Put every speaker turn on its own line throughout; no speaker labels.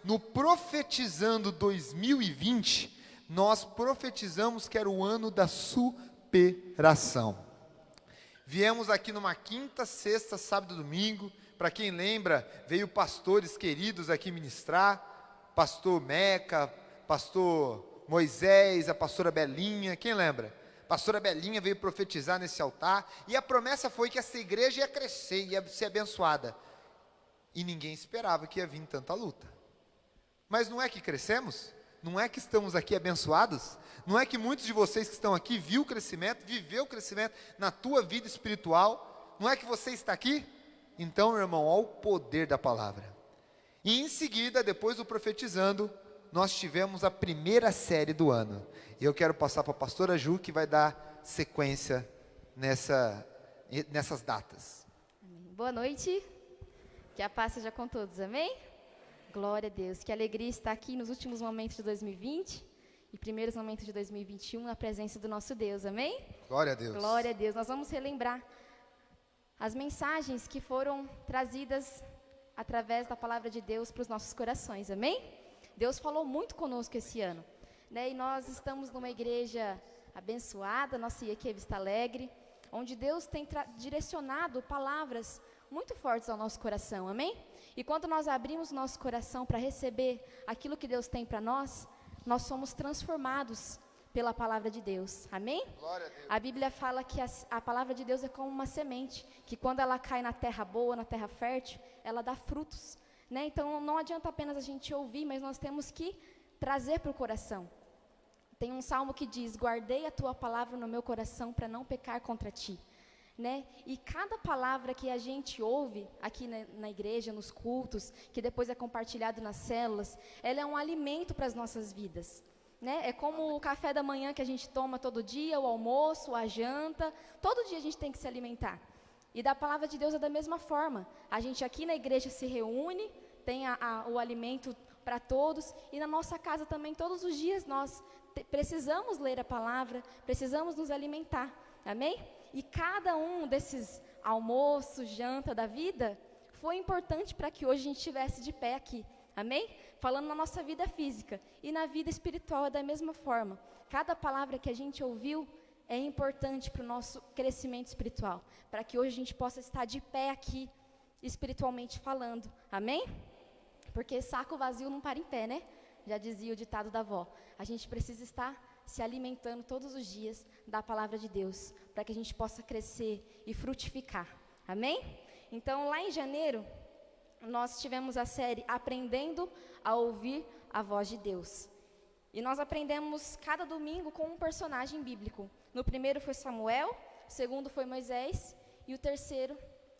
no Profetizando 2020, nós profetizamos que era o ano da superação. Viemos aqui numa quinta, sexta, sábado e domingo. Para quem lembra, veio pastores queridos aqui ministrar, pastor Meca, pastor Moisés, a pastora Belinha, quem lembra? A pastora Belinha veio profetizar nesse altar, e a promessa foi que essa igreja ia crescer, ia ser abençoada, e ninguém esperava que ia vir tanta luta. Mas não é que crescemos? Não é que estamos aqui abençoados? Não é que muitos de vocês que estão aqui viu o crescimento, viveu o crescimento na tua vida espiritual? Não é que você está aqui? Então, meu irmão, olha o poder da palavra. E em seguida, depois do profetizando, nós tivemos a primeira série do ano. E eu quero passar para a pastora Ju, que vai dar sequência nessas datas.
Boa noite, que a paz seja com todos, amém? Glória a Deus, que alegria estar aqui nos últimos momentos de 2020 e primeiros momentos de 2021 na presença do nosso Deus, amém?
Glória a Deus.
Glória a Deus. Nós vamos relembrar as mensagens que foram trazidas através da palavra de Deus para os nossos corações, amém? Deus falou muito conosco esse ano, né? E nós estamos numa igreja abençoada, nossa IEQ Vista Alegre, onde Deus tem direcionado palavras muito fortes ao nosso coração, amém? E quando nós abrimos o nosso coração para receber aquilo que Deus tem para nós somos transformados pela palavra de Deus, amém?
Glória a Deus.
A Bíblia fala que a palavra de Deus é como uma semente, que quando ela cai na terra boa, na terra fértil, ela dá frutos, né? Então não adianta apenas a gente ouvir, mas nós temos que trazer para o coração. Tem um salmo que diz: guardei a tua palavra no meu coração para não pecar contra ti, né? E cada palavra que a gente ouve aqui na igreja, nos cultos, que depois é compartilhado nas células, ela é um alimento para as nossas vidas, né? É como o café da manhã que a gente toma todo dia, o almoço, a janta, todo dia a gente tem que se alimentar. E da palavra de Deus é da mesma forma. A gente aqui na igreja se reúne, tem o alimento para todos, e na nossa casa também todos os dias nós precisamos ler a palavra, precisamos nos alimentar, amém? E cada um desses almoços, janta da vida, foi importante para que hoje a gente estivesse de pé aqui, amém? Falando na nossa vida física, e na vida espiritual é da mesma forma. Cada palavra que a gente ouviu é importante para o nosso crescimento espiritual, para que hoje a gente possa estar de pé aqui, espiritualmente falando, amém? Porque saco vazio não para em pé, né? Já dizia o ditado da avó. A gente precisa estar se alimentando todos os dias da palavra de Deus, para que a gente possa crescer e frutificar, amém? Então, lá em janeiro, nós tivemos a série Aprendendo a Ouvir a Voz de Deus. E nós aprendemos cada domingo com um personagem bíblico. No primeiro foi Samuel, o segundo foi Moisés, e o terceiro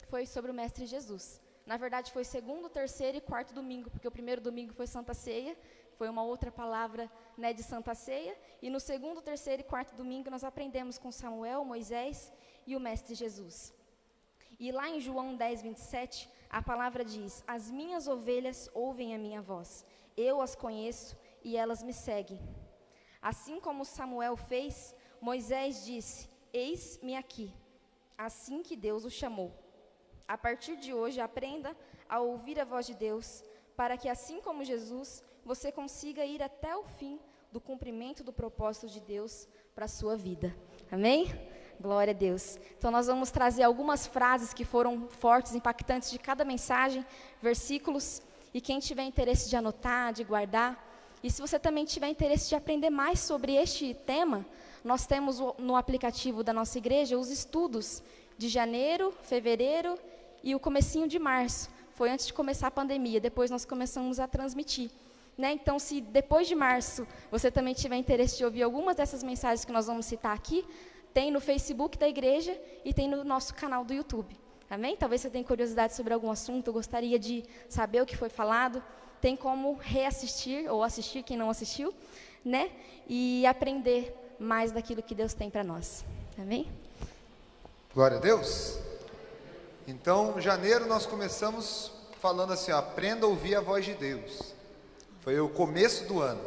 foi sobre o Mestre Jesus. Na verdade, foi segundo, terceiro e quarto domingo, porque o primeiro domingo foi Santa Ceia, foi uma outra palavra, né, de Santa Ceia, e no segundo, terceiro e quarto domingo nós aprendemos com Samuel, Moisés e o Mestre Jesus. E lá em João 10, 27, a palavra diz: as minhas ovelhas ouvem a minha voz, eu as conheço e elas me seguem. Assim como Samuel fez, Moisés disse: eis-me aqui, assim que Deus o chamou. A partir de hoje, aprenda a ouvir a voz de Deus, para que, assim como Jesus, você consiga ir até o fim do cumprimento do propósito de Deus para a sua vida. Amém? Glória a Deus. Então, nós vamos trazer algumas frases que foram fortes, impactantes de cada mensagem, versículos, e quem tiver interesse de anotar, de guardar, e se você também tiver interesse de aprender mais sobre este tema, nós temos no aplicativo da nossa igreja os estudos de janeiro, fevereiro e o comecinho de março. Foi antes de começar a pandemia, depois nós começamos a transmitir, né? Então, se depois de março você também tiver interesse de ouvir algumas dessas mensagens que nós vamos citar aqui, tem no Facebook da igreja e tem no nosso canal do YouTube, amém? Talvez você tenha curiosidade sobre algum assunto, gostaria de saber o que foi falado, tem como reassistir ou assistir, quem não assistiu, né? E aprender mais daquilo que Deus tem para nós, amém?
Glória a Deus. Então, em janeiro nós começamos falando assim, ó, aprenda a ouvir a voz de Deus. Foi o começo do ano,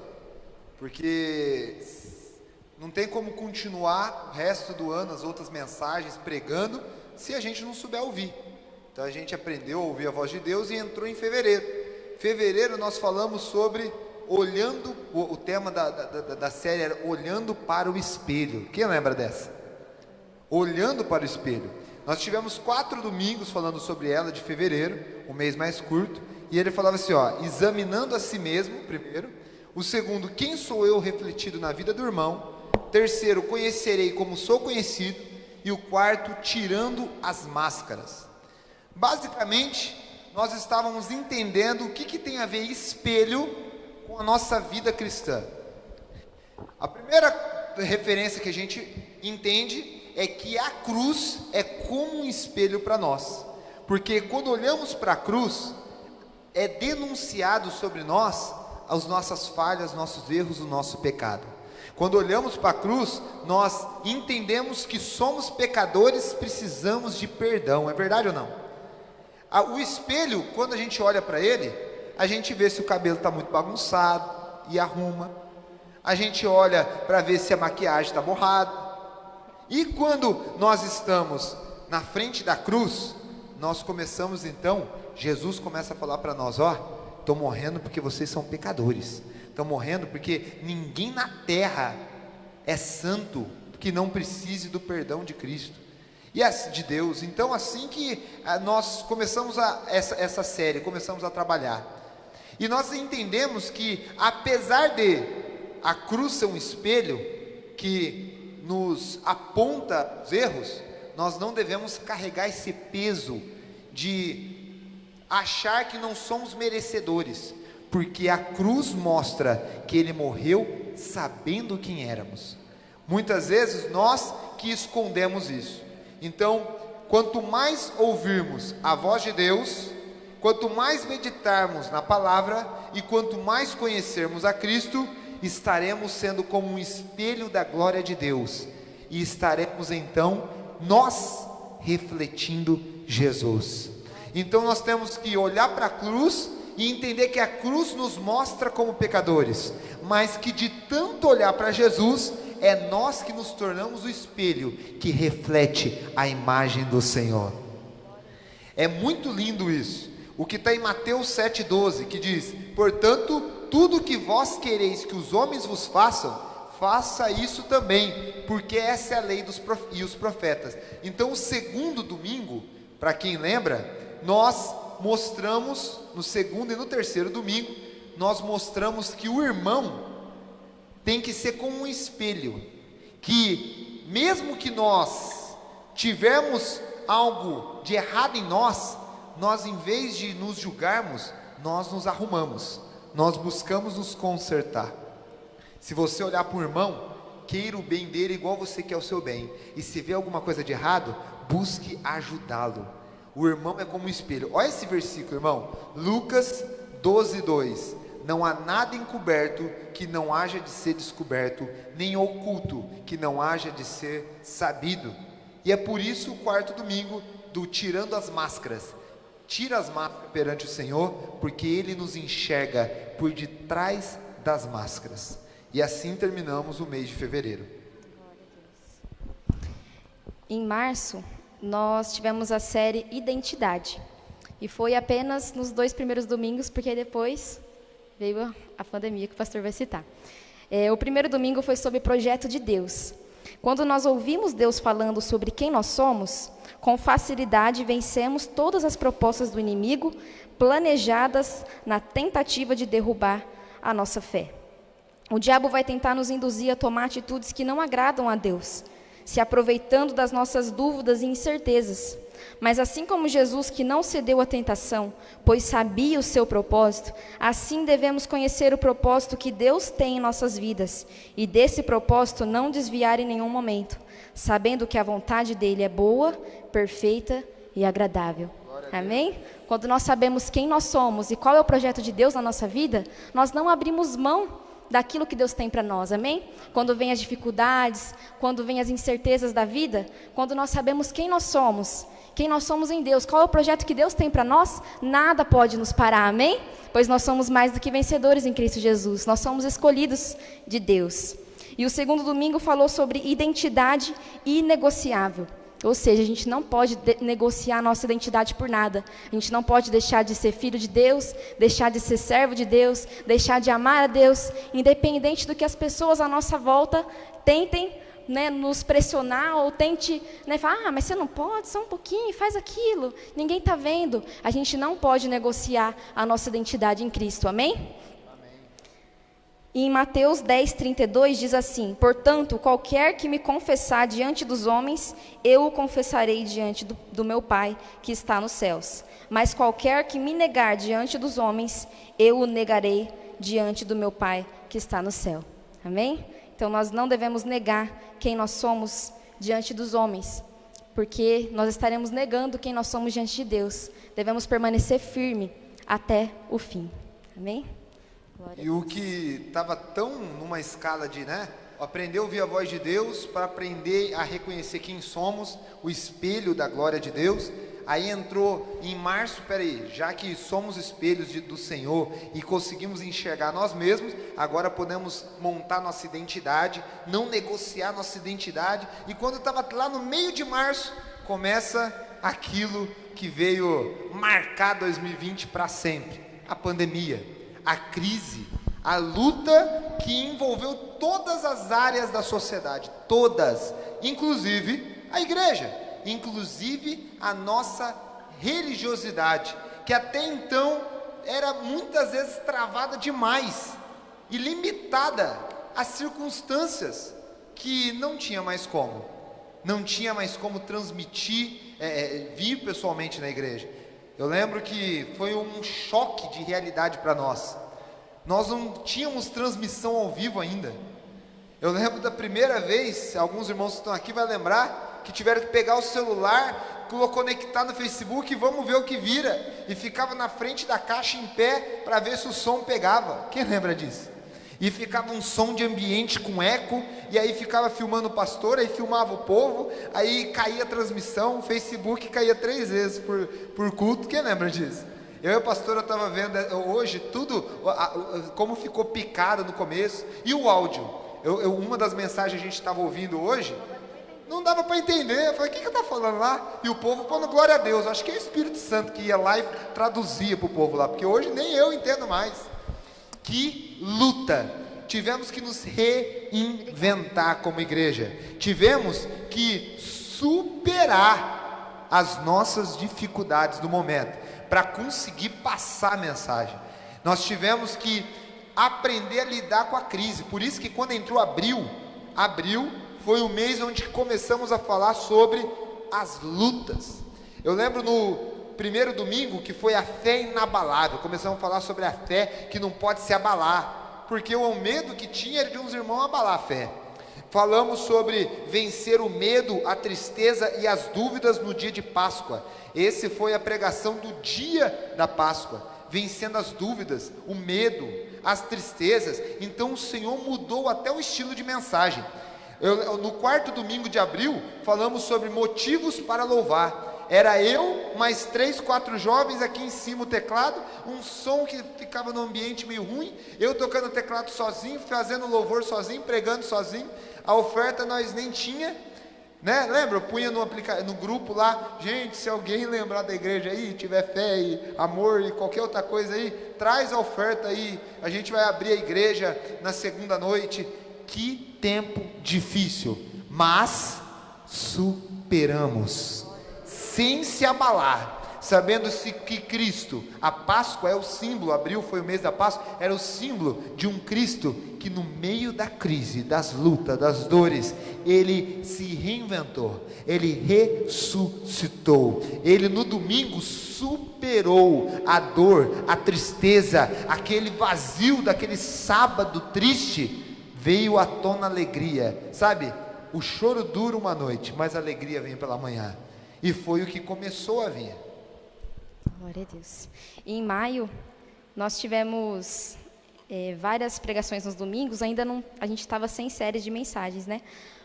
porque não tem como continuar o resto do ano, as outras mensagens, pregando, se a gente não souber ouvir. Então a gente aprendeu a ouvir a voz de Deus e entrou em fevereiro. fevereiro nós falamos sobre olhando, o tema da série era olhando para o espelho. Quem lembra dessa? Olhando para o espelho. Nós tivemos 4 domingos falando sobre ela de fevereiro, o mês mais curto, e ele falava assim, ó, examinando a si mesmo, primeiro. O segundo, quem sou eu refletido na vida do irmão. Terceiro, conhecerei como sou conhecido. E o quarto, tirando as máscaras. Basicamente, nós estávamos entendendo o que tem a ver espelho com a nossa vida cristã. A primeira referência que a gente entende é que a cruz é como um espelho para nós, porque quando olhamos para a cruz, é denunciado sobre nós as nossas falhas, nossos erros, o nosso pecado. Quando olhamos para a cruz, nós entendemos que somos pecadores, precisamos de perdão, é verdade ou não? O espelho, quando a gente olha para ele, a gente vê se o cabelo está muito bagunçado e arruma, a gente olha para ver se a maquiagem está borrada. E quando nós estamos na frente da cruz, nós começamos então, Jesus começa a falar para nós, ó, estou morrendo porque vocês são pecadores, estou morrendo porque ninguém na terra é santo que não precise do perdão de Cristo e de Deus. Então assim que nós começamos essa série, começamos a trabalhar, e nós entendemos que apesar de a cruz ser um espelho que nos aponta os erros, nós não devemos carregar esse peso de achar que não somos merecedores, porque a cruz mostra que ele morreu sabendo quem éramos. Muitas vezes nós que escondemos isso. Então, quanto mais ouvirmos a voz de Deus, quanto mais meditarmos na palavra e quanto mais conhecermos a Cristo, estaremos sendo como um espelho da glória de Deus, e estaremos então nós refletindo Jesus. Então nós temos que olhar para a cruz e entender que a cruz nos mostra como pecadores, mas que de tanto olhar para Jesus, é nós que nos tornamos o espelho que reflete a imagem do Senhor. É muito lindo isso, o que está em Mateus 7,12, que diz, portanto, tudo que vós quereis que os homens vos façam, faça isso também, porque essa é a lei e os profetas. Então o segundo domingo, para quem lembra, nós mostramos, no segundo e no terceiro domingo, nós mostramos que o irmão tem que ser como um espelho, que mesmo que nós tivermos algo de errado em nós, em vez de nos julgarmos, nós nos arrumamos, nós buscamos nos consertar. Se você olhar para o irmão, queira o bem dele igual você quer o seu bem, e se vê alguma coisa de errado, busque ajudá-lo. O irmão é como um espelho. Olha esse versículo, irmão, Lucas 12:2. Não há nada encoberto que não haja de ser descoberto, nem oculto que não haja de ser sabido. E é por isso o quarto domingo do tirando as máscaras. Tira as máscaras perante o Senhor, porque Ele nos enxerga por detrás das máscaras. E assim terminamos o mês de fevereiro.
Em março, nós tivemos a série Identidade. E foi apenas nos 2 primeiros domingos, porque depois veio a pandemia que o pastor vai citar. O primeiro domingo foi sobre projeto de Deus. Quando nós ouvimos Deus falando sobre quem nós somos, com facilidade vencemos todas as propostas do inimigo, planejadas na tentativa de derrubar a nossa fé. O diabo vai tentar nos induzir a tomar atitudes que não agradam a Deus, se aproveitando das nossas dúvidas e incertezas. Mas assim como Jesus, que não cedeu à tentação, pois sabia o seu propósito, assim devemos conhecer o propósito que Deus tem em nossas vidas, e desse propósito não desviar em nenhum momento, sabendo que a vontade dele é boa, perfeita e agradável. Amém? Quando nós sabemos quem nós somos e qual é o projeto de Deus na nossa vida, nós não abrimos mão daquilo que Deus tem para nós, amém? Quando vem as dificuldades, quando vem as incertezas da vida, quando nós sabemos quem nós somos em Deus, qual é o projeto que Deus tem para nós, nada pode nos parar, amém? Pois nós somos mais do que vencedores em Cristo Jesus, nós somos escolhidos de Deus. E o segundo domingo falou sobre identidade inegociável. Ou seja, a gente não pode negociar a nossa identidade por nada. A gente não pode deixar de ser filho de Deus, deixar de ser servo de Deus, deixar de amar a Deus, independente do que as pessoas à nossa volta tentem, né, nos pressionar ou tente, né, falar, mas você não pode, só um pouquinho, faz aquilo, ninguém está vendo. A gente não pode negociar a nossa identidade em Cristo, amém? E em Mateus 10:32 diz assim: portanto, qualquer que me confessar diante dos homens, eu o confessarei diante do meu Pai que está nos céus. Mas qualquer que me negar diante dos homens, eu o negarei diante do meu Pai que está no céu. Amém? Então nós não devemos negar quem nós somos diante dos homens, porque nós estaremos negando quem nós somos diante de Deus. Devemos permanecer firme até o fim. Amém?
E o que estava tão numa escala de, né, aprender a ouvir a voz de Deus, para aprender a reconhecer quem somos, o espelho da glória de Deus. Aí entrou em março, peraí, já que somos espelhos do Senhor e conseguimos enxergar nós mesmos, agora podemos montar nossa identidade, não negociar nossa identidade. E quando estava lá no meio de março, começa aquilo que veio marcar 2020 para sempre: a pandemia, a crise, a luta que envolveu todas as áreas da sociedade, todas, inclusive a igreja, inclusive a nossa religiosidade, que até então era muitas vezes travada demais e limitada às circunstâncias que não tinha mais como transmitir, vir pessoalmente na igreja. Eu lembro que foi um choque de realidade para nós. Nós não tínhamos transmissão ao vivo ainda. Eu lembro da primeira vez, alguns irmãos que estão aqui vão lembrar, que tiveram que pegar o celular, conectar no Facebook e vamos ver o que vira. E ficava na frente da caixa em pé para ver se o som pegava. Quem lembra disso? E ficava um som de ambiente com eco, e aí ficava filmando o pastor, aí filmava o povo, aí caía a transmissão, o Facebook caía 3 vezes por culto. Quem lembra disso? Eu e a pastora estava vendo hoje tudo, como ficou picado no começo, e o áudio. Uma das mensagens que a gente estava ouvindo hoje, não dava para entender. Eu falei, o que está falando lá? E o povo pondo glória a Deus. Acho que é o Espírito Santo que ia lá e traduzia para o povo lá, porque hoje nem eu entendo mais. Que luta! Tivemos que nos reinventar como igreja, tivemos que superar as nossas dificuldades do momento, para conseguir passar a mensagem. Nós tivemos que aprender a lidar com a crise. Por isso que quando entrou abril foi o mês onde começamos a falar sobre as lutas. Eu lembro no primeiro domingo, que foi a fé inabalável, começamos a falar sobre a fé que não pode se abalar, porque o medo que tinha era de uns irmãos abalar a fé. Falamos sobre vencer o medo, a tristeza e as dúvidas no dia de Páscoa. Esse foi a pregação do dia da Páscoa, vencendo as dúvidas, o medo, as tristezas. Então o Senhor mudou até o estilo de mensagem. No quarto domingo de abril, falamos sobre motivos para louvar. Era eu, mais 3, 4 jovens aqui em cima o teclado, um som que ficava no ambiente meio ruim, eu tocando teclado sozinho, fazendo louvor sozinho, pregando sozinho. A oferta nós nem tinha, né? Lembra? Eu punha no grupo lá, gente, se alguém lembrar da igreja aí, tiver fé e amor e qualquer outra coisa aí, traz a oferta aí, a gente vai abrir a igreja na segunda noite. Que tempo difícil, mas superamos, sem se abalar, sabendo que Cristo, a Páscoa é o símbolo, abril foi o mês da Páscoa, era o símbolo de um Cristo que no meio da crise, das lutas, das dores, ele se reinventou, ele ressuscitou, ele no domingo superou a dor, a tristeza, aquele vazio daquele sábado triste, veio à tona alegria, sabe? O choro dura uma noite, mas a alegria vem pela manhã. E foi o que começou a vir.
Glória a Deus. E em maio, nós tivemos várias pregações nos domingos. Ainda não, a gente estava sem série de mensagens, né?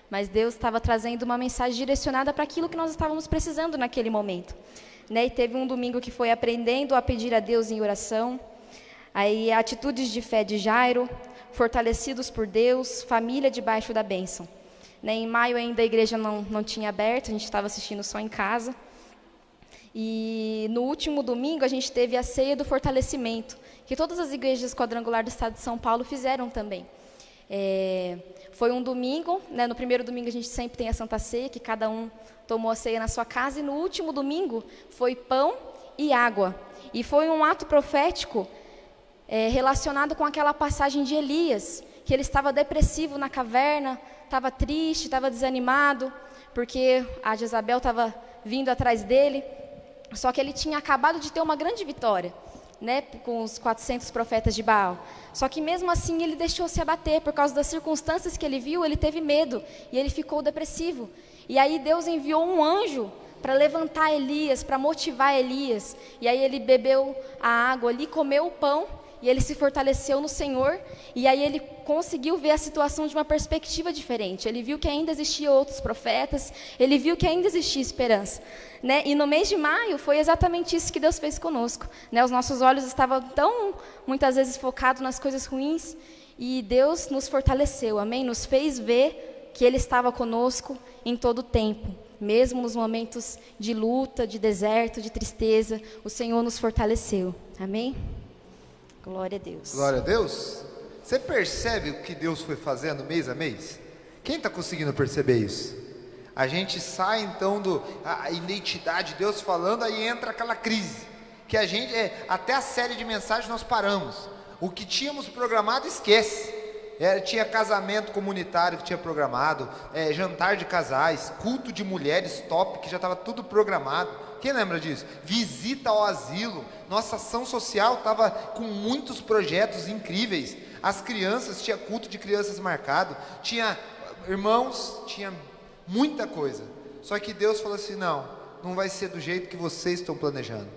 Mas Deus estava trazendo uma mensagem direcionada para aquilo que nós estávamos precisando naquele momento, né? E teve um domingo que foi aprendendo a pedir a Deus em oração. Aí atitudes de fé de Jairo, fortalecidos por Deus, família debaixo da bênção. né? Em maio ainda a igreja não tinha aberto, a gente estava assistindo só em casa. E no último domingo a gente teve a ceia do fortalecimento, que todas as igrejas quadrangular do estado de São Paulo fizeram também. Foi um domingo, né? No primeiro domingo a gente sempre tem a Santa Ceia, que cada um tomou a ceia na sua casa, e no último domingo foi pão e água. E foi um ato profético relacionado com aquela passagem de Elias, que ele estava depressivo na caverna, estava triste, estava desanimado, porque a Jezabel estava vindo atrás dele. Só que ele tinha acabado de ter uma grande vitória, né, com os 400 profetas de Baal. Só que mesmo assim ele deixou se abater por causa das circunstâncias que ele viu. Ele teve medo e ele ficou depressivo. E aí Deus enviou um anjo para levantar Elias, para motivar Elias. E aí ele bebeu a água ali, comeu o pão, e ele se fortaleceu no Senhor. E aí ele conseguiu ver a situação de uma perspectiva diferente. Ele viu que ainda existiam outros profetas, ele viu que ainda existia esperança, né? E no mês de maio foi exatamente isso que Deus fez conosco, né? Os nossos olhos estavam tão, muitas vezes, focados nas coisas ruins, e Deus nos fortaleceu, amém? Nos fez ver que Ele estava conosco em todo o tempo. Mesmo nos momentos de luta, de deserto, de tristeza, o Senhor nos fortaleceu, amém? Glória a Deus.
Glória a Deus. Você percebe o que Deus foi fazendo mês a mês? Quem está conseguindo perceber isso? A gente sai então a identidade de Deus falando, aí entra aquela crise, que a gente, até a série de mensagens nós paramos. O que tínhamos programado, esquece. Tinha casamento comunitário que tinha programado, jantar de casais, culto de mulheres top, que já estava tudo programado. Quem lembra disso? Visita ao asilo. Nossa ação social estava com muitos projetos incríveis. As crianças, tinha culto de crianças marcado, tinha irmãos, tinha muita coisa. Só que Deus falou assim: não vai ser do jeito que vocês estão planejando.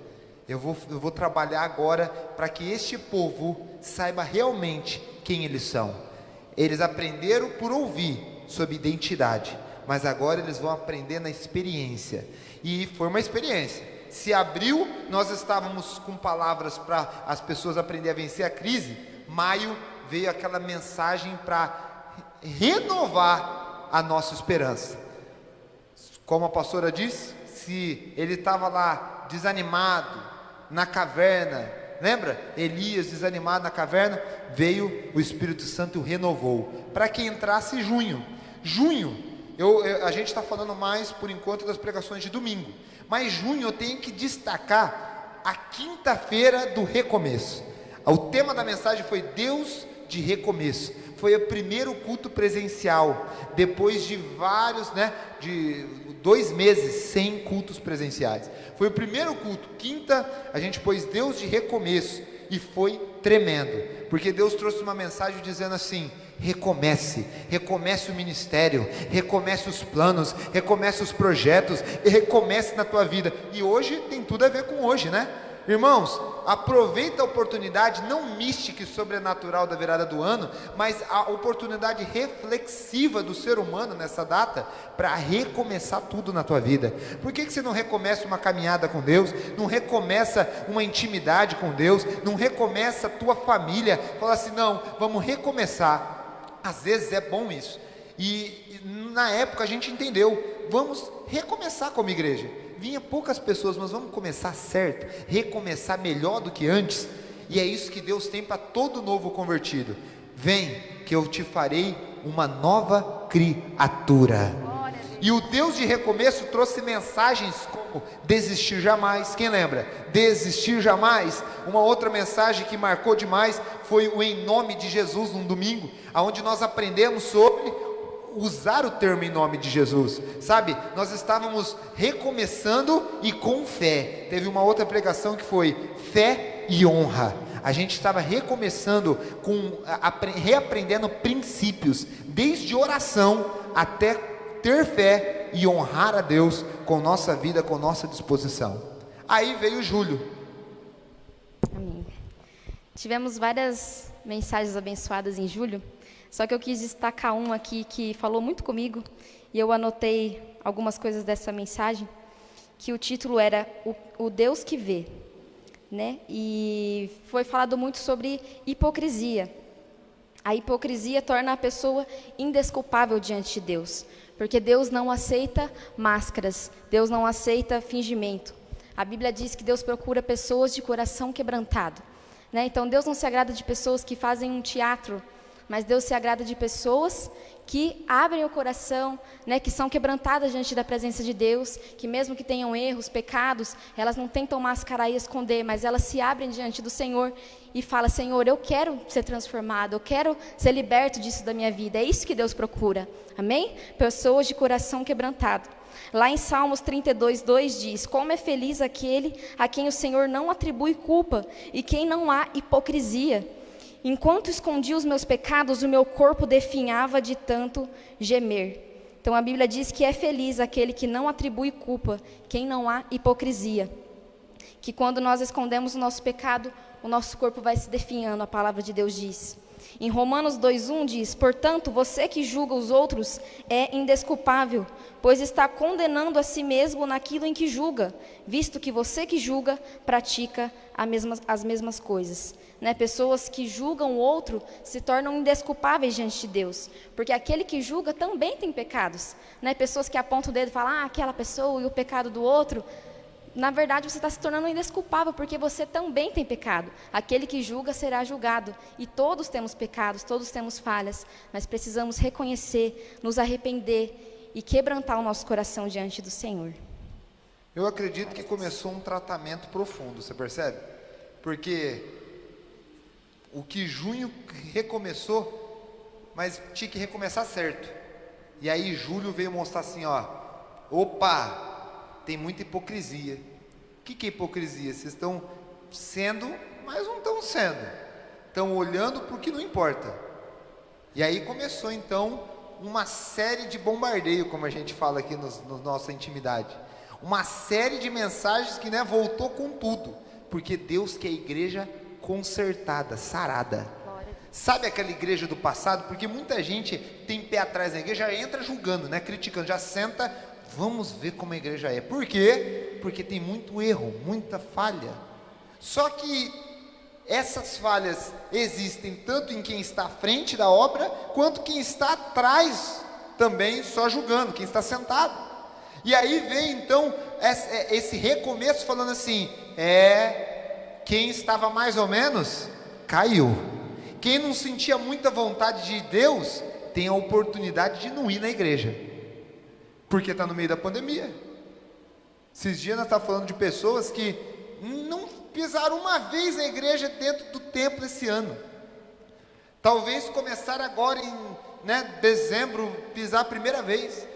Eu vou trabalhar agora para que este povo saiba realmente quem eles são. Eles aprenderam por ouvir sobre identidade, mas agora eles vão aprender na experiência. E foi uma experiência. Se abril, nós estávamos com palavras para as pessoas aprenderem a vencer a crise. Maio veio aquela mensagem para renovar a nossa esperança. Como a pastora disse, se ele estava lá desanimado na caverna, lembra? Elias desanimado na caverna, veio o Espírito Santo e o renovou, para que entrasse junho. A gente está falando mais por enquanto das pregações de domingo, mas junho eu tenho que destacar a quinta-feira do recomeço. O tema da mensagem foi Deus de recomeço. Foi o primeiro culto presencial, depois de de 2 meses sem cultos presenciais. Foi o primeiro culto, quinta, a gente pôs Deus de recomeço, e foi tremendo, porque Deus trouxe uma mensagem dizendo assim: recomece o ministério, recomece os planos, recomece os projetos, recomece na tua vida. E hoje tem tudo a ver com hoje, né? Irmãos, aproveita a oportunidade, não mística e sobrenatural da virada do ano, mas a oportunidade reflexiva do ser humano nessa data, para recomeçar tudo na tua vida. Por que você não recomeça uma caminhada com Deus, não recomeça uma intimidade com Deus, não recomeça a tua família, fala assim: não, vamos recomeçar. Às vezes é bom isso, e na época a gente entendeu, vamos recomeçar como igreja. Vinha poucas pessoas, mas vamos começar certo, recomeçar melhor do que antes. E é isso que Deus tem para todo novo convertido. Vem, que eu te farei uma nova criatura. E o Deus de recomeço trouxe mensagens como desistir jamais. Quem lembra? Desistir jamais. Uma outra mensagem que marcou demais foi o em nome de Jesus, num domingo, onde nós aprendemos sobre usar o termo em nome de Jesus, sabe? Nós estávamos recomeçando e com fé. Teve uma outra pregação que foi fé e honra. A gente estava recomeçando, reaprendendo princípios, desde oração até ter fé e honrar a Deus com nossa vida, com nossa disposição. Aí veio julho.
Amém. Tivemos várias mensagens abençoadas em julho. Só que eu quis destacar um aqui que falou muito comigo, e eu anotei algumas coisas dessa mensagem, que o título era o Deus que vê, né? E foi falado muito sobre hipocrisia. A hipocrisia torna a pessoa indesculpável diante de Deus, porque Deus não aceita máscaras, Deus não aceita fingimento. A Bíblia diz que Deus procura pessoas de coração quebrantado, né? Então Deus não se agrada de pessoas que fazem um teatro, mas Deus se agrada de pessoas que abrem o coração, né, que são quebrantadas diante da presença de Deus, que mesmo que tenham erros, pecados, elas não tentam mascarar e esconder, mas elas se abrem diante do Senhor e falam: Senhor, eu quero ser transformado, eu quero ser liberto disso da minha vida. É isso que Deus procura, amém? Pessoas de coração quebrantado. Lá em Salmos 32:2 diz: como é feliz aquele a quem o Senhor não atribui culpa e quem não há hipocrisia. Enquanto escondia os meus pecados, o meu corpo definhava de tanto gemer. Então a Bíblia diz que é feliz aquele que não atribui culpa, quem não há hipocrisia. Que quando nós escondemos o nosso pecado, o nosso corpo vai se definhando, a palavra de Deus diz. Em Romanos 2:1 diz: portanto, você que julga os outros é indesculpável, pois está condenando a si mesmo naquilo em que julga, visto que você que julga pratica as mesmas coisas. Né? Pessoas que julgam o outro se tornam indesculpáveis diante de Deus, porque aquele que julga também tem pecados. Né? Pessoas que apontam o dedo e falam: aquela pessoa e o pecado do outro. Na verdade, você está se tornando indesculpável, porque você também tem pecado. Aquele que julga será julgado. E todos temos pecados, todos temos falhas, mas precisamos reconhecer, nos arrepender e quebrantar o nosso coração diante do Senhor.
Eu acredito que começou um tratamento profundo, você percebe? Porque o que junho recomeçou, mas tinha que recomeçar certo. E aí julho veio mostrar assim, ó, opa, tem muita hipocrisia. O que é hipocrisia? Vocês estão sendo, mas não estão sendo. Estão olhando para o que não importa. E aí começou então uma série de bombardeio, como a gente fala aqui na nossa intimidade. Uma série de mensagens que, né, voltou com tudo. Porque Deus quer a igreja consertada, sarada. Sabe aquela igreja do passado? Porque muita gente tem pé atrás na igreja, já entra julgando, né, criticando, já senta, vamos ver como a igreja é. Por quê? Porque tem muito erro, muita falha. Só que essas falhas existem tanto em quem está à frente da obra, quanto quem está atrás também só julgando, quem está sentado. E aí vem então esse recomeço falando assim, quem estava mais ou menos, caiu. Quem não sentia muita vontade de Deus, tem a oportunidade de não ir na igreja, porque está no meio da pandemia. Esses dias nós estávamos falando de pessoas que não pisaram uma vez na igreja dentro do templo esse ano. Talvez começar agora em dezembro, pisar a primeira vez.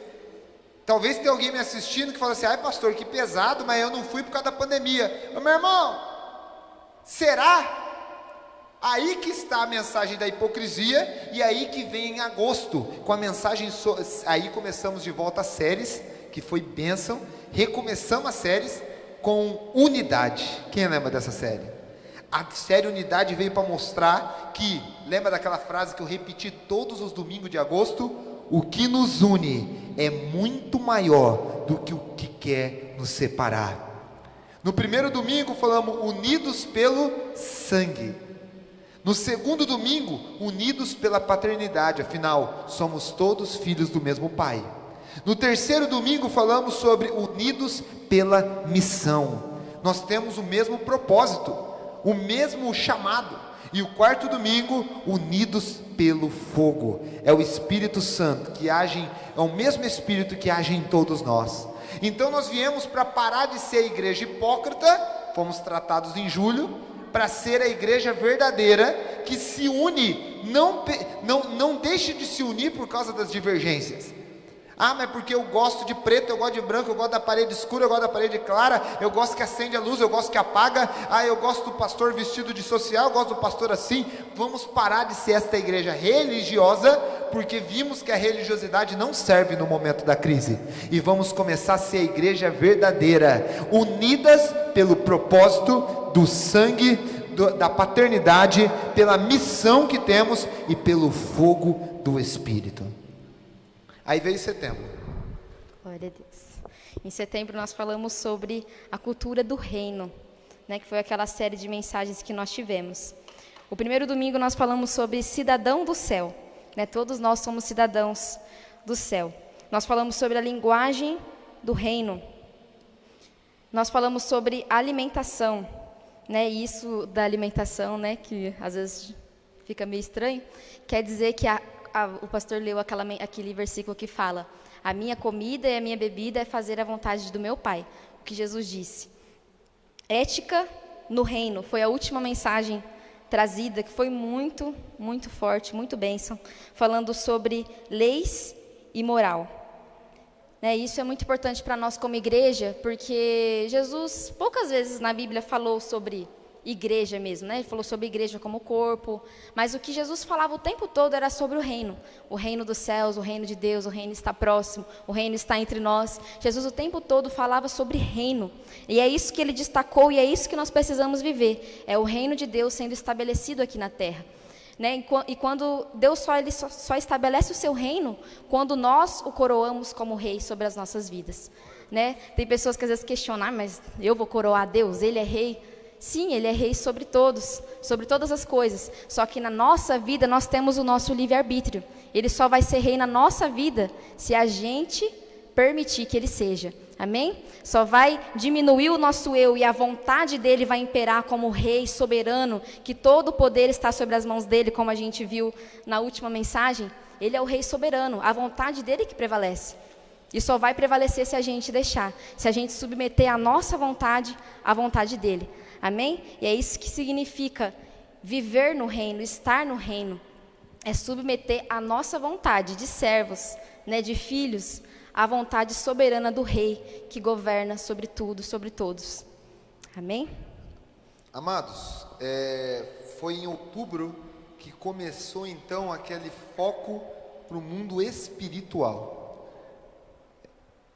Talvez tenha alguém me assistindo que fala assim, ai pastor, que pesado, mas eu não fui por causa da pandemia. Meu irmão, será? Aí que está a mensagem da hipocrisia, e aí que vem em agosto, com a mensagem, aí começamos de volta as séries, que foi bênção, recomeçamos as séries com unidade. Quem lembra dessa série? A série Unidade veio para mostrar que, lembra daquela frase que eu repeti todos os domingos de agosto? O que nos une é muito maior do que o que quer nos separar. No primeiro domingo falamos unidos pelo sangue. No segundo domingo, unidos pela paternidade, afinal, somos todos filhos do mesmo Pai. No terceiro domingo falamos sobre unidos pela missão. Nós temos o mesmo propósito, o mesmo chamado. E o quarto domingo, unidos pelo fogo. É o Espírito Santo que age, é o mesmo Espírito que age em todos nós. Então nós viemos para parar de ser a igreja hipócrita, fomos tratados em julho, para ser a igreja verdadeira, que se une, não deixe de se unir por causa das divergências. Ah, mas porque eu gosto de preto, eu gosto de branco, eu gosto da parede escura, eu gosto da parede clara, eu gosto que acende a luz, eu gosto que apaga, eu gosto do pastor vestido de social, eu gosto do pastor assim. Vamos parar de ser esta igreja religiosa, porque vimos que a religiosidade não serve no momento da crise, e vamos começar a ser a igreja verdadeira, unidas pelo propósito do sangue, da paternidade, pela missão que temos e pelo fogo do Espírito. Aí veio setembro.
Glória a Deus. Em setembro nós falamos sobre a cultura do reino, né, que foi aquela série de mensagens que nós tivemos. O primeiro domingo nós falamos sobre cidadão do céu, né? Todos nós somos cidadãos do céu. Nós falamos sobre a linguagem do reino. Nós falamos sobre alimentação, né? E isso da alimentação, né, que às vezes fica meio estranho, quer dizer que o pastor leu aquele versículo que fala: a minha comida e a minha bebida é fazer a vontade do meu Pai, o que Jesus disse. Ética no reino foi a última mensagem trazida, que foi muito, muito forte, muito bênção, falando sobre leis e moral. Isso é muito importante para nós como igreja, porque Jesus poucas vezes na Bíblia falou sobre igreja mesmo, né? Ele falou sobre igreja como corpo, mas o que Jesus falava o tempo todo era sobre o reino dos céus, o reino de Deus, o reino está próximo, o reino está entre nós. Jesus o tempo todo falava sobre reino, e é isso que ele destacou, e é isso que nós precisamos viver, é o reino de Deus sendo estabelecido aqui na terra. E quando Deus só estabelece o seu reino quando nós o coroamos como rei sobre as nossas vidas. Tem pessoas que às vezes questionam: mas eu vou coroar Deus? Ele é rei? Sim, Ele é rei sobre todos, sobre todas as coisas. Só que na nossa vida nós temos o nosso livre-arbítrio. Ele só vai ser rei na nossa vida se a gente permitir que Ele seja. Amém? Só vai diminuir o nosso eu e a vontade dele vai imperar como rei soberano, que todo o poder está sobre as mãos dele, como a gente viu na última mensagem. Ele é o rei soberano, a vontade dele que prevalece. E só vai prevalecer se a gente deixar, se a gente submeter a nossa vontade à vontade dele. Amém? E é isso que significa viver no reino, estar no reino. É submeter a nossa vontade de servos, de filhos, à vontade soberana do rei, que governa sobre tudo, sobre todos. Amém?
Amados, foi em outubro que começou então aquele foco para o mundo espiritual.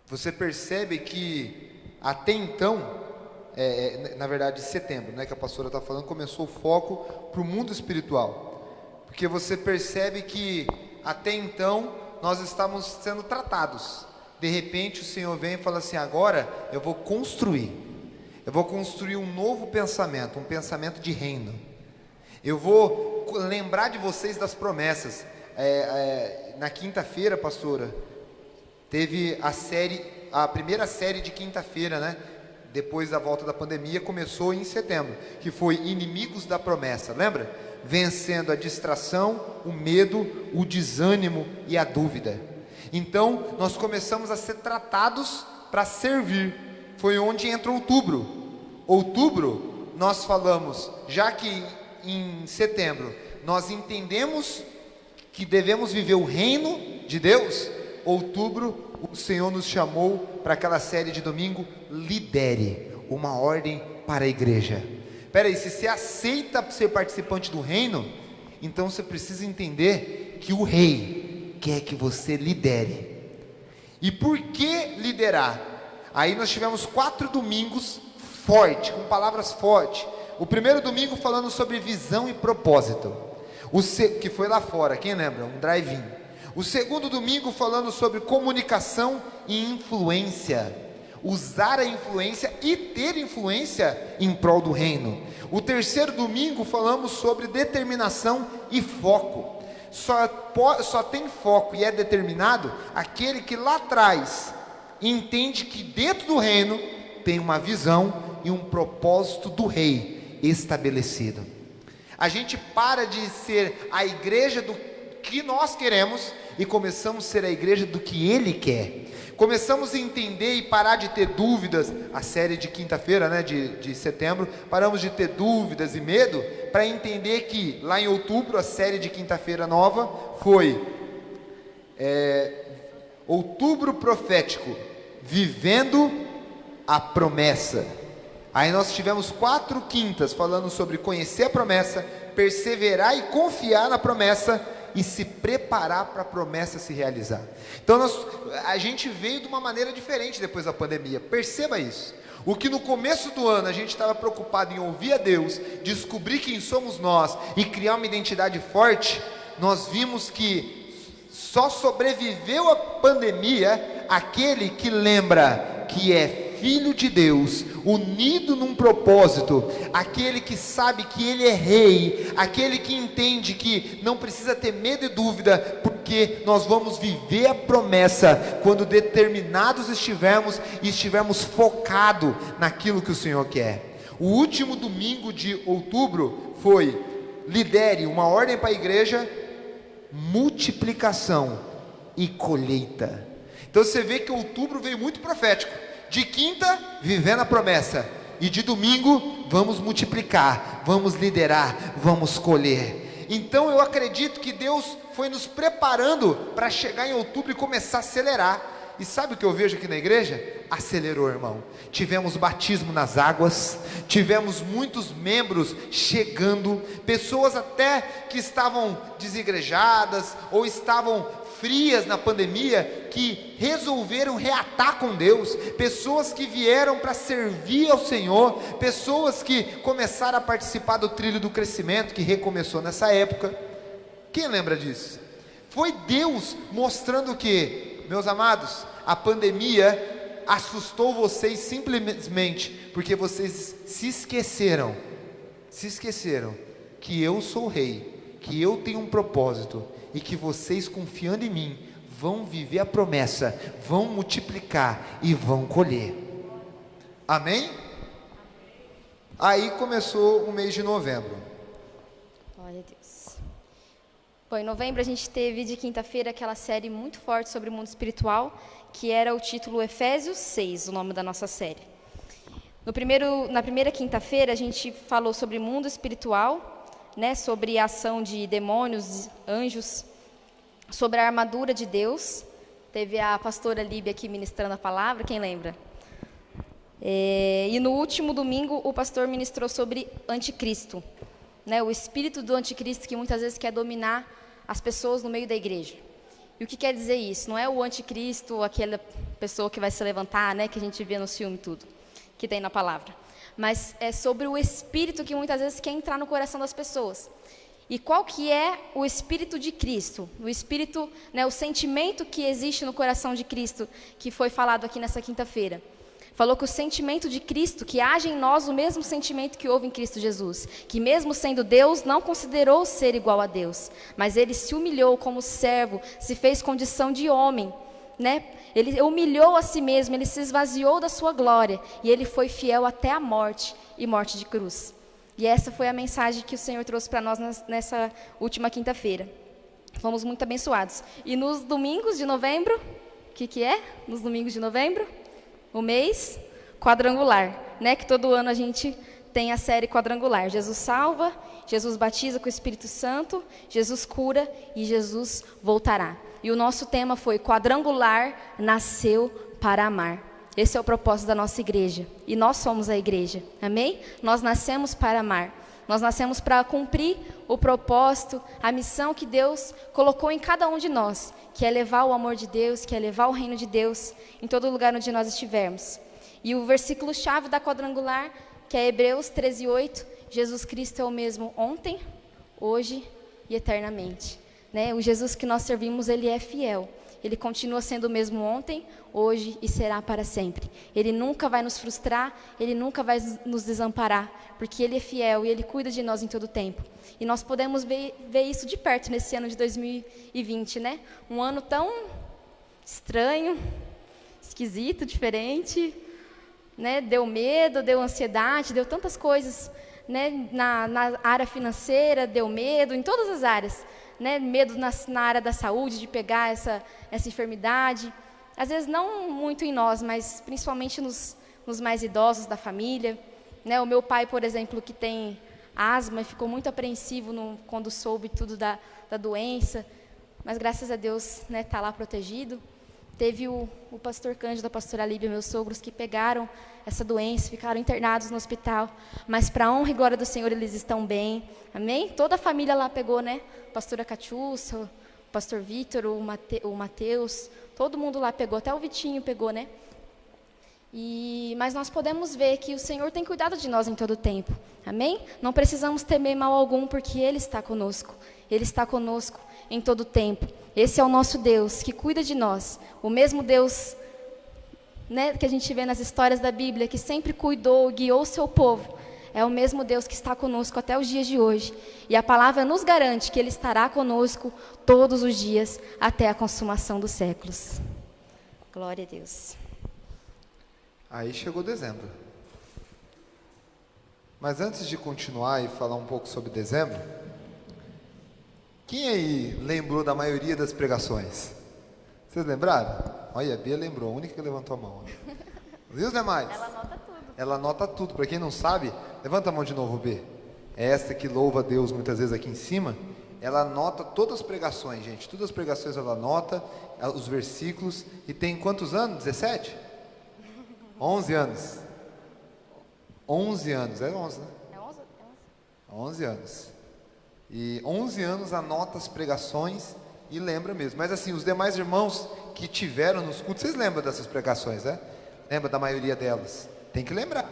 Você percebe que até então, na verdade, em setembro, que a pastora está falando, começou o foco para o mundo espiritual. Porque você percebe que até então nós estávamos sendo tratados. De repente o Senhor vem e fala assim: agora eu vou construir um novo pensamento, um pensamento de reino. Eu vou lembrar de vocês das promessas. Na quinta-feira, pastora, teve a primeira série de quinta-feira, depois da volta da pandemia, começou em setembro, que foi Inimigos da Promessa, lembra? Vencendo a distração, o medo, o desânimo e a dúvida. Então, nós começamos a ser tratados para servir. Foi onde entra outubro. Outubro, nós falamos, já que em setembro nós entendemos que devemos viver o reino de Deus, outubro, o Senhor nos chamou para aquela série de domingo, lidere, uma ordem para a igreja. Peraí, se você aceita ser participante do reino, então você precisa entender que o rei quer que você lidere. E por que liderar? Aí nós tivemos 4 domingos fortes, com palavras fortes. O primeiro domingo falando sobre visão e propósito, que foi lá fora, quem lembra? Um drive-in. O segundo domingo falando sobre comunicação e influência, usar a influência e ter influência em prol do reino. O terceiro domingo falamos sobre determinação e foco. Só tem foco e é determinado aquele que lá atrás entende que dentro do reino tem uma visão e um propósito do rei estabelecido. A gente para de ser a igreja do que nós queremos e começamos a ser a igreja do que Ele quer. Começamos a entender e parar de ter dúvidas. A série de quinta-feira, de setembro, paramos de ter dúvidas e medo, para entender que lá em outubro, a série de quinta-feira nova foi outubro profético, vivendo a promessa. Aí nós tivemos 4 quintas falando sobre conhecer a promessa, perseverar e confiar na promessa e se preparar para a promessa se realizar. Então a gente veio de uma maneira diferente depois da pandemia, perceba isso. O que no começo do ano a gente estava preocupado em ouvir a Deus, descobrir quem somos nós e criar uma identidade forte, nós vimos que só sobreviveu a pandemia aquele que lembra que é filho de Deus, unido num propósito, aquele que sabe que ele é rei, aquele que entende que não precisa ter medo e dúvida, porque nós vamos viver a promessa quando determinados estivermos focados naquilo que o Senhor quer. O último domingo de outubro foi: lidere uma ordem para a igreja, multiplicação e colheita. Então você vê que outubro veio muito profético. De quinta, vivendo a promessa, e de domingo, vamos multiplicar, vamos liderar, vamos colher. Então eu acredito que Deus foi nos preparando para chegar em outubro e começar a acelerar. E sabe o que eu vejo aqui na igreja? Acelerou, irmão. Tivemos batismo nas águas, tivemos muitos membros chegando, pessoas até que estavam desigrejadas ou estavam frias na pandemia, que resolveram reatar com Deus, pessoas que vieram para servir ao Senhor, pessoas que começaram a participar do trilho do crescimento, que recomeçou nessa época. Quem lembra disso? Foi Deus mostrando que, meus amados, a pandemia assustou vocês simplesmente porque vocês se esqueceram que eu sou o rei, que eu tenho um propósito, e que vocês, confiando em mim, vão viver a promessa, vão multiplicar e vão colher. Amém? Aí começou o mês de novembro.
Glória a Deus. Bom, em novembro a gente teve de quinta-feira aquela série muito forte sobre o mundo espiritual, que era o título Efésios 6, o nome da nossa série. Na primeira quinta-feira a gente falou sobre mundo espiritual, né, sobre a ação de demônios, anjos, sobre a armadura de Deus. Teve a pastora Líbia aqui ministrando a palavra, quem lembra? E no último domingo o pastor ministrou sobre anticristo, né, o espírito do anticristo que muitas vezes quer dominar as pessoas no meio da igreja. E o que quer dizer isso? Não é o anticristo, aquela pessoa que vai se levantar, né, que a gente vê no filme tudo, que tem na palavra. Mas é sobre o espírito que muitas vezes quer entrar no coração das pessoas. E qual que é o espírito de Cristo? O espírito, né, o sentimento que existe no coração de Cristo, que foi falado aqui nessa quinta-feira. Falou que o sentimento de Cristo, que age em nós o mesmo sentimento que houve em Cristo Jesus, que mesmo sendo Deus, não considerou ser igual a Deus, mas ele se humilhou como servo, se fez condição de homem, né? Ele humilhou a si mesmo, ele se esvaziou da sua glória, e ele foi fiel até a morte, e morte de cruz. E essa foi a mensagem que o Senhor trouxe para nós nessa última quinta-feira. Fomos muito abençoados. E nos domingos de novembro, o que é? Nos domingos de novembro? O mês quadrangular, né? Que todo ano a gente tem a série quadrangular. Jesus salva, Jesus batiza com o Espírito Santo, Jesus cura e Jesus voltará. E o nosso tema foi: quadrangular nasceu para amar. Esse é o propósito da nossa igreja. E nós somos a igreja. Amém? Nós nascemos para amar. Nós nascemos para cumprir o propósito, a missão que Deus colocou em cada um de nós, que é levar o amor de Deus, que é levar o reino de Deus em todo lugar onde nós estivermos. E o versículo-chave da quadrangular, que é Hebreus 13:8, Jesus Cristo é o mesmo ontem, hoje e eternamente. Né? O Jesus que nós servimos, ele é fiel. Ele continua sendo o mesmo ontem, hoje e será para sempre. Ele nunca vai nos frustrar, ele nunca vai nos desamparar, porque ele é fiel e ele cuida de nós em todo o tempo. E nós podemos ver isso de perto nesse ano de 2020, né? Um ano tão estranho, esquisito, diferente, né? Deu medo, deu ansiedade, deu tantas coisas, né? Na área financeira, deu medo, em todas as áreas. Né, medo na área da saúde, de pegar essa enfermidade. Às vezes não muito em nós, mas principalmente nos mais idosos da família. Né, o meu pai, por exemplo, que tem asma, ficou muito apreensivo quando soube tudo da doença. Mas graças a Deus, né, tá lá protegido. Teve o pastor Cândido, a pastora Líbia, meus sogros, que pegaram essa doença, ficaram internados no hospital. Mas para a honra e glória do Senhor, eles estão bem. Amém? Toda a família lá pegou, né? A pastora Catiúça, o pastor Vitor, o Mateus, todo mundo lá pegou, até o Vitinho pegou, né? Mas nós podemos ver que o Senhor tem cuidado de nós em todo o tempo. Amém? Não precisamos temer mal algum, porque Ele está conosco. Ele está conosco em todo o tempo. Esse é o nosso Deus, que cuida de nós. O mesmo Deus né, que a gente vê nas histórias da Bíblia, que sempre cuidou, guiou o seu povo, é o mesmo Deus que está conosco até os dias de hoje. E a palavra nos garante que Ele estará conosco todos os dias até a consumação dos séculos. Glória a Deus.
Aí chegou dezembro. Mas antes de continuar e falar um pouco sobre dezembro, quem aí lembrou da maioria das pregações? Vocês lembraram? Olha, a Bia lembrou, a única que levantou a mão. Viu os demais?
Ela anota tudo.
Ela anota tudo. Para quem não sabe, levanta a mão de novo, B. É esta que louva a Deus muitas vezes aqui em cima. Ela anota todas as pregações, gente. Todas as pregações ela anota, os versículos. E tem quantos anos? 17? 11 anos. 11 anos. É 11, né?
É 11?
11 anos. E 11 anos anota as pregações e lembra mesmo. Mas assim, os demais irmãos que tiveram nos cultos, vocês lembram dessas pregações, né? Lembra da maioria delas? Tem que lembrar.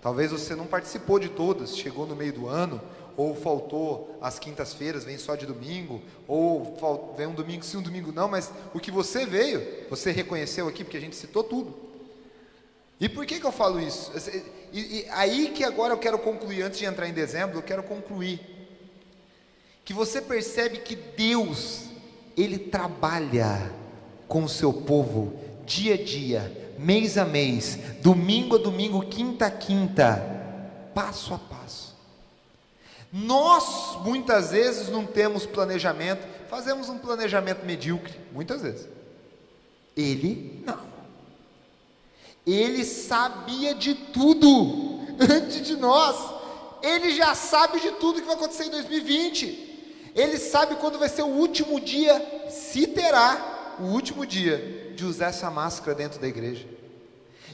Talvez você não participou de todas, chegou no meio do ano, ou faltou às quintas-feiras, vem só de domingo, ou vem um domingo sim, um domingo não, mas o que você veio, você reconheceu aqui, porque a gente citou tudo. E por que eu falo isso? E aí que agora eu quero concluir, antes de entrar em dezembro, eu quero concluir. Que você percebe que Deus, Ele trabalha com o seu povo, dia a dia, mês a mês, domingo a domingo, quinta a quinta, passo a passo. Nós, muitas vezes, não temos planejamento, fazemos um planejamento medíocre, muitas vezes. Ele, não. Ele sabia de tudo, antes de nós. Ele já sabe de tudo que vai acontecer em 2020. Ele sabe quando vai ser o último dia, se terá o último dia de usar essa máscara dentro da igreja.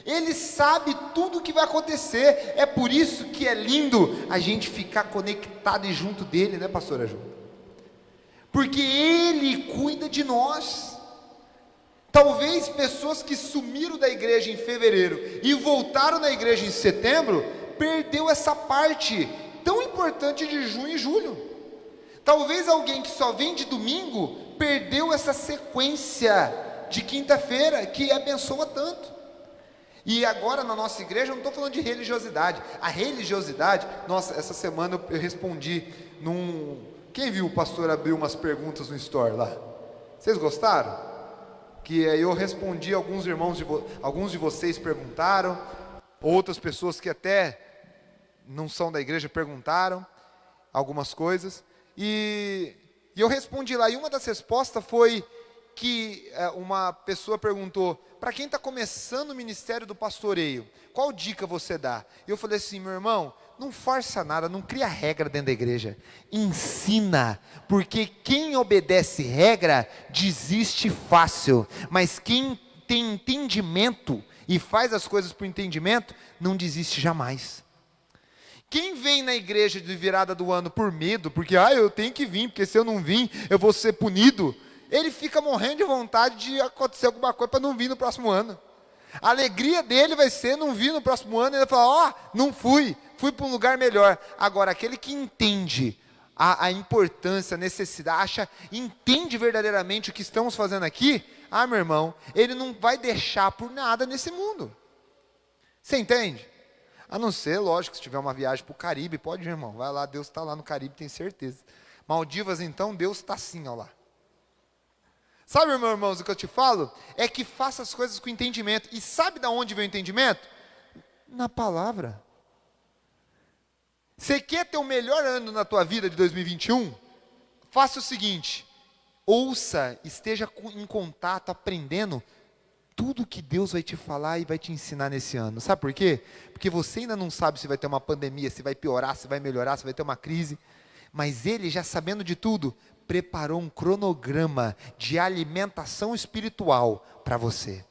Ele sabe tudo o que vai acontecer. É por isso que é lindo a gente ficar conectado e junto dele, né, pastora Ju? Porque Ele cuida de nós. Talvez pessoas que sumiram da igreja em fevereiro e voltaram na igreja em setembro, perdeu essa parte tão importante de junho e julho. Talvez alguém que só vem de domingo, perdeu essa sequência de quinta-feira, que abençoa tanto. E agora na nossa igreja, eu não estou falando de religiosidade. A religiosidade, nossa, essa semana eu respondi quem viu o pastor abrir umas perguntas no store lá? Vocês gostaram? Que aí eu respondi, alguns de vocês perguntaram, outras pessoas que até não são da igreja perguntaram algumas coisas, e eu respondi lá, e uma das respostas foi que uma pessoa perguntou, para quem está começando o ministério do pastoreio, qual dica você dá? E eu falei assim, meu irmão, não força nada, não cria regra dentro da igreja, ensina, porque quem obedece regra, desiste fácil, mas quem tem entendimento, e faz as coisas por entendimento, não desiste jamais. Quem vem na igreja de virada do ano por medo, porque eu tenho que vir, porque se eu não vir, eu vou ser punido, ele fica morrendo de vontade de acontecer alguma coisa para não vir no próximo ano. A alegria dele vai ser não vir no próximo ano, e ele vai falar, não fui para um lugar melhor. Agora, aquele que entende a importância, a necessidade, entende verdadeiramente o que estamos fazendo aqui, meu irmão, ele não vai deixar por nada nesse mundo. Você entende? A não ser, lógico, se tiver uma viagem para o Caribe, pode ir, irmão, vai lá, Deus está lá no Caribe, tem certeza. Maldivas, então, Deus está assim, ó lá. Sabe, meus irmãos, o que eu te falo? É que faça as coisas com entendimento. E sabe de onde vem o entendimento? Na palavra. Você quer ter o melhor ano na tua vida de 2021? Faça o seguinte, ouça, esteja em contato, aprendendo tudo que Deus vai te falar e vai te ensinar nesse ano. Sabe por quê? Porque você ainda não sabe se vai ter uma pandemia, se vai piorar, se vai melhorar, se vai ter uma crise. Mas Ele, já sabendo de tudo, preparou um cronograma de alimentação espiritual para você.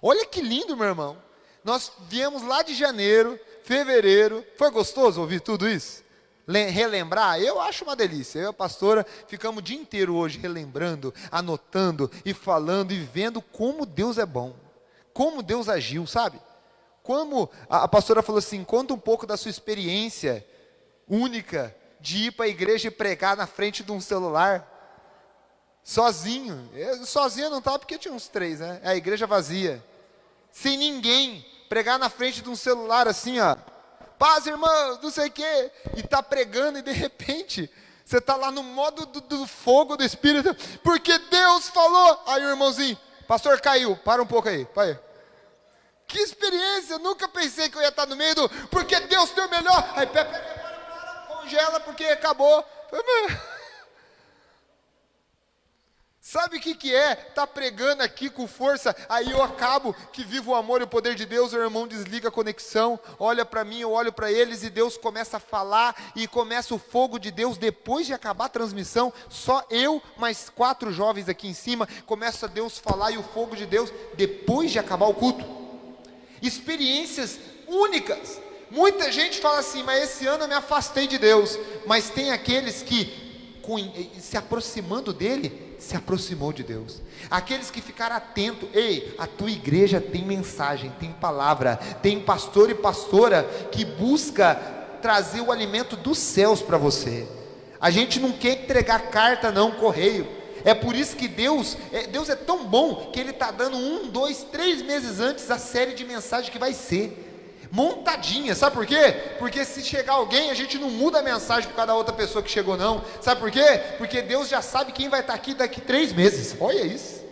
Olha que lindo, meu irmão. Nós viemos lá de janeiro, fevereiro. Foi gostoso ouvir tudo isso? Relembrar? Eu acho uma delícia. Eu e a pastora ficamos o dia inteiro hoje relembrando, anotando e falando e vendo como Deus é bom. Como Deus agiu, sabe? Como a pastora falou assim, conta um pouco da sua experiência única de ir para a igreja e pregar na frente de um celular, sozinho. Sozinho não estava porque tinha uns 3, né? É a igreja vazia. sem ninguém, pregar na frente de um celular assim, ó, paz, irmão, não sei o quê, e tá pregando e de repente, você tá lá no modo do fogo do Espírito, porque Deus falou, aí o irmãozinho, pastor caiu, para um pouco aí, pai. Que experiência, eu nunca pensei que eu ia estar no meio do, porque Deus tem o melhor, aí pera, congela porque acabou. Sabe o que é? Tá pregando aqui com força, aí eu acabo que vivo o amor e o poder de Deus, o irmão desliga a conexão, olha para mim, eu olho para eles e Deus começa a falar e começa o fogo de Deus depois de acabar a transmissão, só eu mais 4 jovens aqui em cima, começa Deus falar e o fogo de Deus depois de acabar o culto. Experiências únicas. Muita gente fala assim, mas esse ano eu me afastei de Deus, mas tem aqueles que se aproximando dele, se aproximou de Deus. Aqueles que ficaram atentos, ei, a tua igreja tem mensagem, tem palavra, tem pastor e pastora que busca trazer o alimento dos céus para você. A gente não quer entregar carta não, correio. É por isso que Deus é tão bom, que Ele está dando 1, 2, 3 meses antes a série de mensagens que vai ser montadinha, sabe por quê? Porque se chegar alguém, a gente não muda a mensagem por causa da outra pessoa que chegou não, sabe por quê? Porque Deus já sabe quem vai estar aqui daqui 3 meses, olha isso.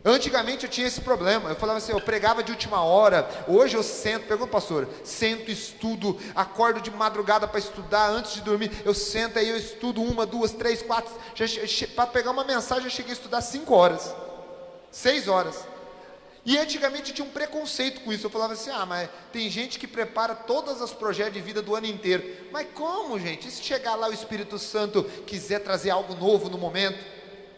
Antigamente eu tinha esse problema, eu falava assim, eu pregava de última hora, hoje eu sento, pergunta pastor, sento, estudo, acordo de madrugada para estudar, antes de dormir, eu sento aí, eu estudo 1, 2, 3, 4, para pegar uma mensagem eu cheguei a estudar 5 horas, 6 horas, e antigamente eu tinha um preconceito com isso, eu falava assim, mas tem gente que prepara todos os projetos de vida do ano inteiro, mas como gente, e se chegar lá o Espírito Santo quiser trazer algo novo no momento?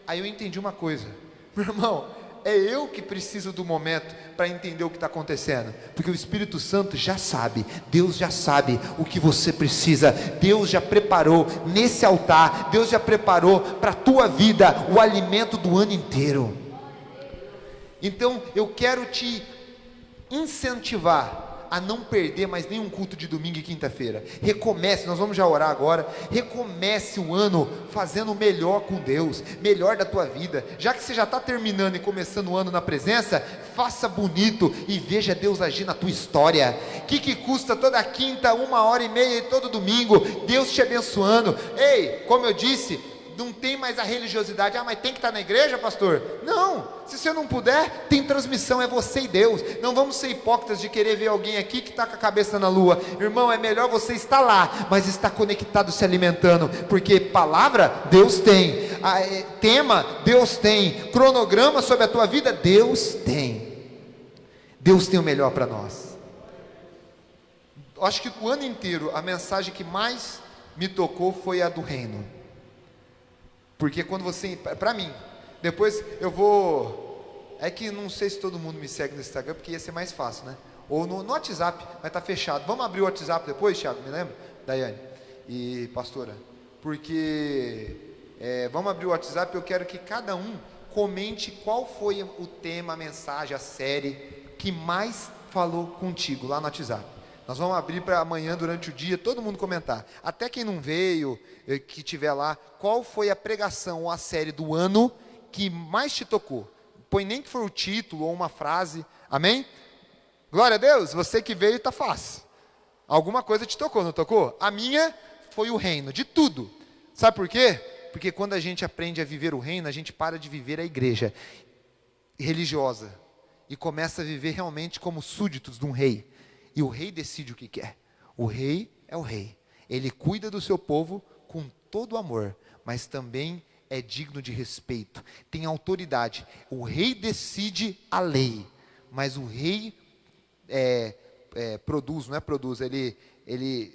Aí eu entendi uma coisa, meu irmão, é eu que preciso do momento para entender o que está acontecendo, porque o Espírito Santo já sabe, Deus já sabe o que você precisa, Deus já preparou nesse altar, Deus já preparou para a tua vida o alimento do ano inteiro. Então eu quero te incentivar a não perder mais nenhum culto de domingo e quinta-feira. Recomece, nós vamos já orar agora. Recomece o ano fazendo o melhor com Deus, melhor da tua vida. Já que você já está terminando e começando o ano na presença, faça bonito e veja Deus agir na tua história. O que custa toda quinta, 1h30 e todo domingo, Deus te abençoando. Ei, como eu disse, não tem mais a religiosidade, mas tem que estar na igreja, pastor? Não, se você não puder, tem transmissão, é você e Deus. Não vamos ser hipócritas de querer ver alguém aqui que está com a cabeça na lua. Irmão, é melhor você estar lá, mas estar conectado, se alimentando, porque palavra, Deus tem, tema, Deus tem, cronograma sobre a tua vida, Deus tem o melhor para nós. Acho que o ano inteiro, a mensagem que mais me tocou foi a do reino. Porque quando você, para mim, depois eu vou, é que não sei se todo mundo me segue no Instagram, porque ia ser mais fácil, né? Ou no WhatsApp, mas tá fechado. Vamos abrir o WhatsApp depois, Thiago, me lembra? Daiane e pastora. Porque, vamos abrir o WhatsApp, eu quero que cada um comente qual foi o tema, a mensagem, a série que mais falou contigo lá no WhatsApp. Nós vamos abrir para amanhã, durante o dia, todo mundo comentar. Até quem não veio, que estiver lá, qual foi a pregação ou a série do ano que mais te tocou? Põe nem que for o título ou uma frase, amém? Glória a Deus, você que veio está fácil. Alguma coisa te tocou, não tocou? A minha foi o reino, de tudo. Sabe por quê? Porque quando a gente aprende a viver o reino, a gente para de viver a igreja religiosa e começa a viver realmente como súditos de um rei. E o rei decide o que quer. O rei é o rei. Ele cuida do seu povo com todo amor, mas também é digno de respeito. Tem autoridade. O rei decide a lei, mas o rei ele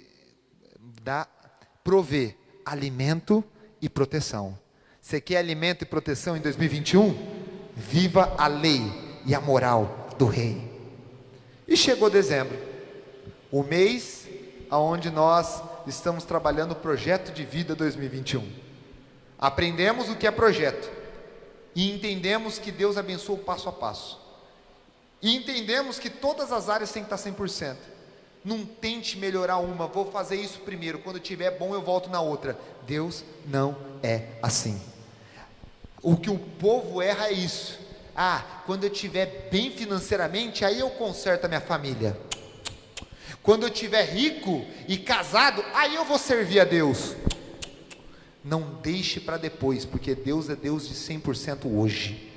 provê alimento e proteção. Você quer alimento e proteção em 2021? Viva a lei e a moral do rei. E chegou dezembro, o mês onde nós estamos trabalhando o projeto de vida 2021. Aprendemos o que é projeto e entendemos que Deus abençoa o passo a passo. E entendemos que todas as áreas têm que estar 100%. Não tente melhorar uma, vou fazer isso primeiro, quando tiver bom eu volto na outra. Deus não é assim. O que o povo erra é isso. Ah, quando eu estiver bem financeiramente, aí eu conserto a minha família. Quando eu estiver rico e casado, aí eu vou servir a Deus. Não deixe para depois, porque Deus é Deus de 100% hoje.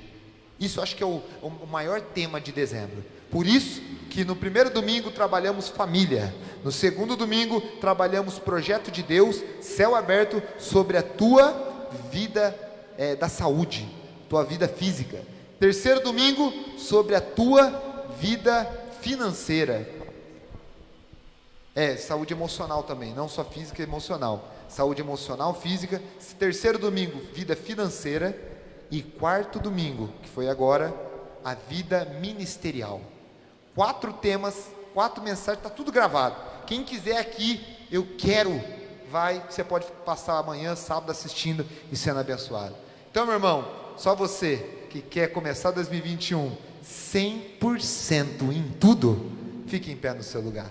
Isso acho que é o maior tema de dezembro. Por isso que no primeiro domingo trabalhamos família, no segundo domingo trabalhamos projeto de Deus, céu aberto sobre a tua vida da saúde, tua vida física. Terceiro domingo sobre a tua vida financeira. Saúde emocional também, não só física e emocional. Saúde emocional, física. Terceiro domingo, vida financeira. E quarto domingo, que foi agora, a vida ministerial. 4 temas, 4 mensagens, está tudo gravado. Quem quiser aqui, eu quero, você pode passar amanhã, sábado, assistindo e sendo abençoado. Então, meu irmão, só você que quer começar 2021 100% em tudo, fique em pé no seu lugar.